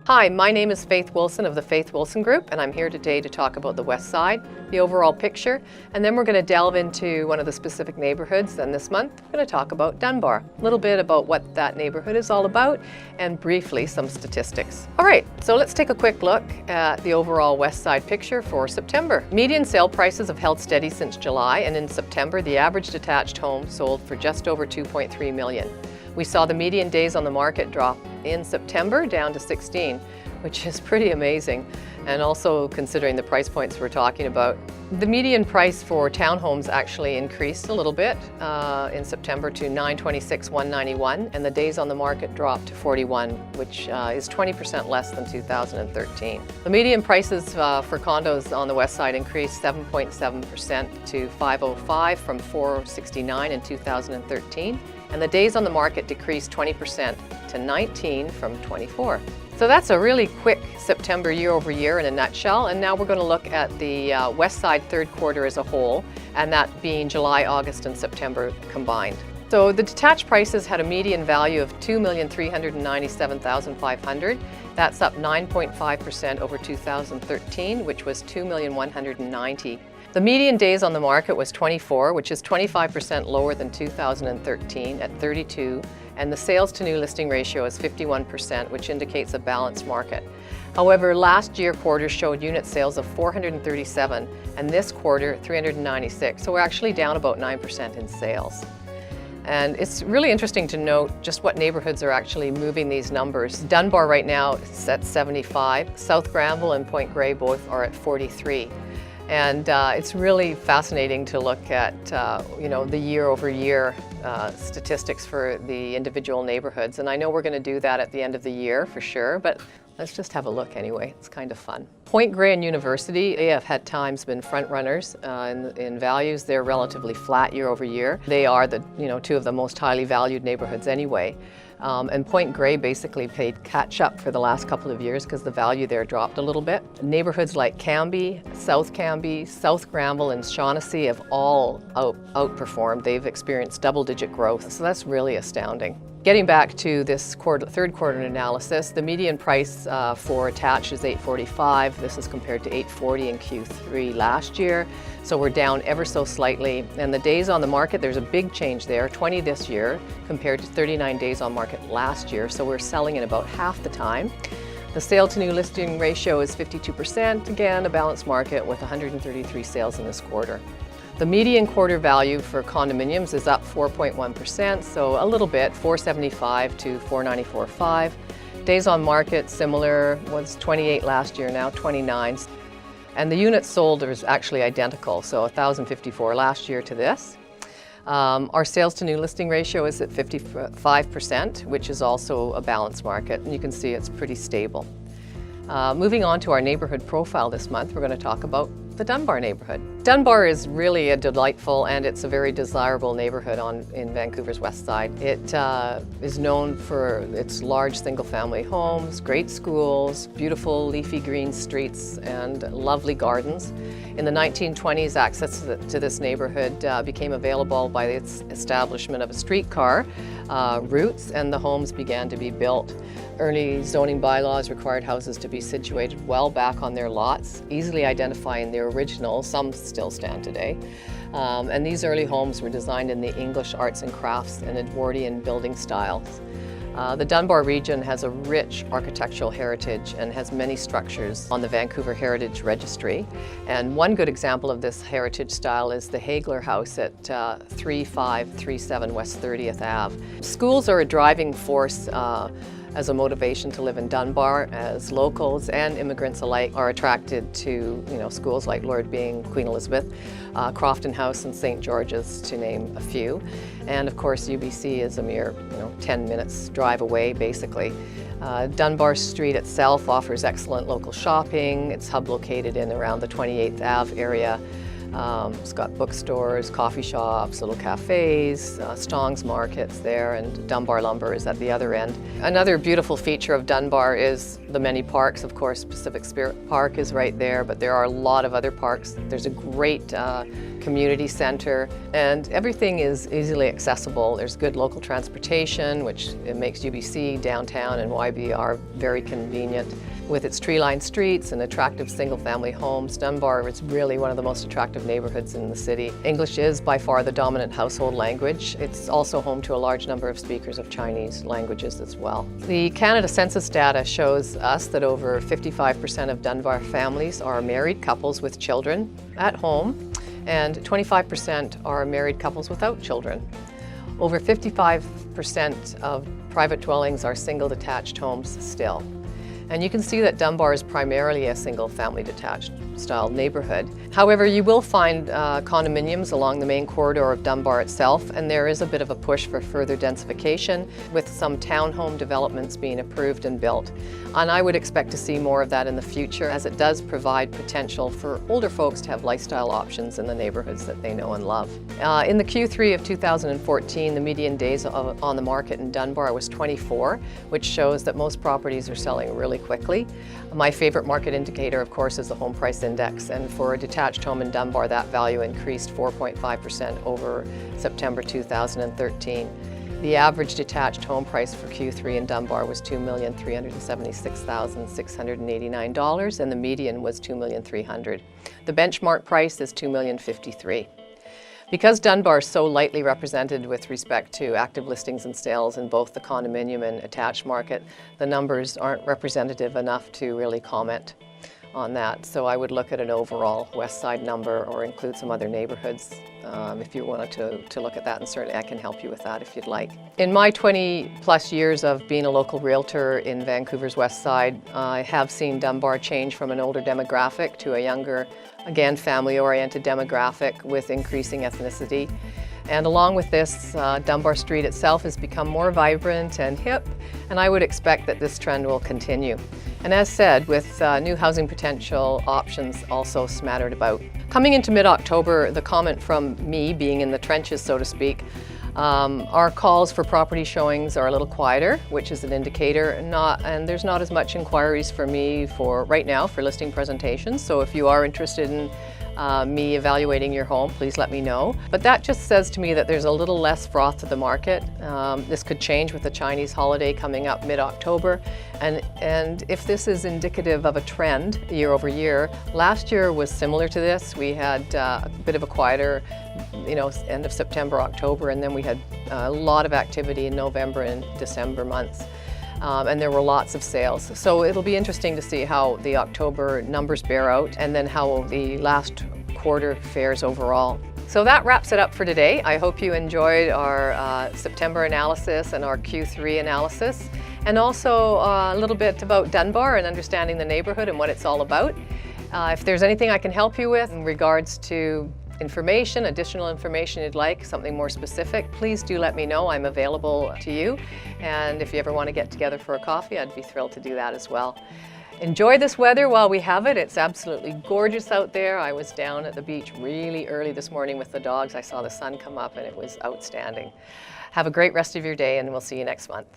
Hi, my name is Faith Wilson of the Faith Wilson Group, and I'm here today to talk about the West Side, the overall picture, and then we're going to delve into one of the specific neighborhoods. And this month, we're going to talk about Dunbar, a little bit about what that neighborhood is all about, and briefly some statistics. All right, so let's take a quick look at the overall West Side picture for September. Median sale prices have held steady since July, and in September, the average detached home sold for just over $2.3 million. We saw the median days on the market drop in September down to 16, which is pretty amazing. And also considering the price points we're talking about. The median price for townhomes actually increased a little bit in September to $926,191, and the days on the market dropped to 41, which is 20% less than 2013. The median prices for condos on the West Side increased 7.7% to $505 from $469 in 2013. And the days on the market decreased 20% to 19 from 24. So that's a really quick September year over year in a nutshell. And now we're going to look at the West Side third quarter as a whole, and that being July, August, and September combined. So the detached prices had a median value of $2,397,500. That's up 9.5% over 2013, which was $2,190,000. The median days on the market was 24, which is 25% lower than 2013 at 32, and the sales to new listing ratio is 51%, which indicates a balanced market. However, last year quarter showed unit sales of 437, and this quarter 396, so we're actually down about 9% in sales. And it's really interesting to note just what neighborhoods are actually moving these numbers. Dunbar right now is at 75, South Granville and Point Grey both are at 43. And it's really fascinating to look at, the year-over-year statistics for the individual neighborhoods. And I know we're going to do that at the end of the year for sure, but let's just have a look anyway. It's kind of fun. Point Grey and University, they have had times been front runners in values. They're relatively flat year over year. They are the two of the most highly valued neighborhoods anyway. And Point Grey basically played catch up for the last couple of years because the value there dropped a little bit. Neighborhoods like Cambie, South Granville, and Shaughnessy have all outperformed. They've experienced double-digit growth, so that's really astounding. Getting back to this third quarter analysis, the median price for attached is $845. This is compared to $840 in Q3 last year. So we're down ever so slightly. And the days on the market, there's a big change there, 20 this year compared to 39 days on market last year. So we're selling in about half the time. The sale to new listing ratio is 52%, again, a balanced market with 133 sales in this quarter. The median quarter value for condominiums is up 4.1%, so a little bit, $475 to $494.5. Days on market, similar, was 28 last year, now 29. And the units sold is actually identical, so 1,054 last year to this. Our sales to new listing ratio is at 55%, which is also a balanced market, and you can see it's pretty stable. Moving on to our neighborhood profile this month, we're going to talk about the Dunbar neighborhood. Dunbar is really a delightful and it's a very desirable neighborhood in Vancouver's West Side. It is known for its large single-family homes, great schools, beautiful leafy green streets, and lovely gardens. In the 1920s, access to this neighborhood became available by its establishment of a streetcar routes, and the homes began to be built. Early zoning bylaws required houses to be situated well back on their lots, easily identifying their originals. Some still stand today. And these early homes were designed in the English arts and crafts and Edwardian building styles. The Dunbar region has a rich architectural heritage and has many structures on the Vancouver Heritage Registry. And one good example of this heritage style is the Hagler House at 3537 West 30th Ave. Schools are a driving force as a motivation to live in Dunbar, as locals and immigrants alike are attracted to schools like Lord Byng, Queen Elizabeth, Crofton House and St. George's, to name a few. And of course UBC is a mere 10 minutes drive away basically. Dunbar Street itself offers excellent local shopping. It's hub located in around the 28th Ave area. It's got bookstores, coffee shops, little cafes, Strong's Markets there, and Dunbar Lumber is at the other end. Another beautiful feature of Dunbar is the many parks. Of course, Pacific Spirit Park is right there, but there are a lot of other parks. There's a great community center, and everything is easily accessible. There's good local transportation, which it makes UBC, downtown, and YBR very convenient. With its tree-lined streets and attractive single-family homes, Dunbar is really one of the most attractive neighborhoods in the city. English is by far the dominant household language. It's also home to a large number of speakers of Chinese languages as well. The Canada Census data shows us that over 55% of Dunbar families are married couples with children at home, and 25% are married couples without children. Over 55% of private dwellings are single detached homes still. And you can see that Dunbar is primarily a single-family detached style neighborhood. However, you will find condominiums along the main corridor of Dunbar itself, and there is a bit of a push for further densification, with some townhome developments being approved and built. And I would expect to see more of that in the future, as it does provide potential for older folks to have lifestyle options in the neighborhoods that they know and love. In the Q3 of 2014, the median days on the market in Dunbar was 24, which shows that most properties are selling really quickly. My favorite market indicator, of course, is the home price index, and for a detached home in Dunbar, that value increased 4.5% over September 2013. The average detached home price for Q3 in Dunbar was $2,376,689, and the median was $2,300,000. The benchmark price is $2,053,000. Because Dunbar is so lightly represented with respect to active listings and sales in both the condominium and attached market, the numbers aren't representative enough to really comment on that. So I would look at an overall Westside number or include some other neighborhoods if you wanted to look at that, and certainly I can help you with that if you'd like. In my 20+ years of being a local realtor in Vancouver's Westside, I have seen Dunbar change from an older demographic to a younger, again, family-oriented demographic with increasing ethnicity. And along with this, Dunbar Street itself has become more vibrant and hip, and I would expect that this trend will continue. And as said, with new housing potential options also smattered about. Coming into mid-October, the comment from me, being in the trenches, so to speak, our calls for property showings are a little quieter, which is an indicator, and there's not as much inquiries for me right now for listing presentations. So if you are interested in me evaluating your home, please let me know. But that just says to me that there's a little less froth to the market. This could change with the Chinese holiday coming up mid-October. And if this is indicative of a trend year over year, last year was similar to this. We had a bit of a quieter, end of September, October, and then we had a lot of activity in November and December months. And there were lots of sales. So it'll be interesting to see how the October numbers bear out, and then how the last quarter fares overall. So that wraps it up for today. I hope you enjoyed our September analysis and our Q3 analysis, and also a little bit about Dunbar and understanding the neighborhood and what it's all about. If there's anything I can help you with in regards to information, additional information you'd like, something more specific, please do let me know. I'm available to you. And if you ever want to get together for a coffee, I'd be thrilled to do that as well. Enjoy this weather while we have it. It's absolutely gorgeous out there. I was down at the beach really early this morning with the dogs. I saw the sun come up and it was outstanding. Have a great rest of your day, and we'll see you next month.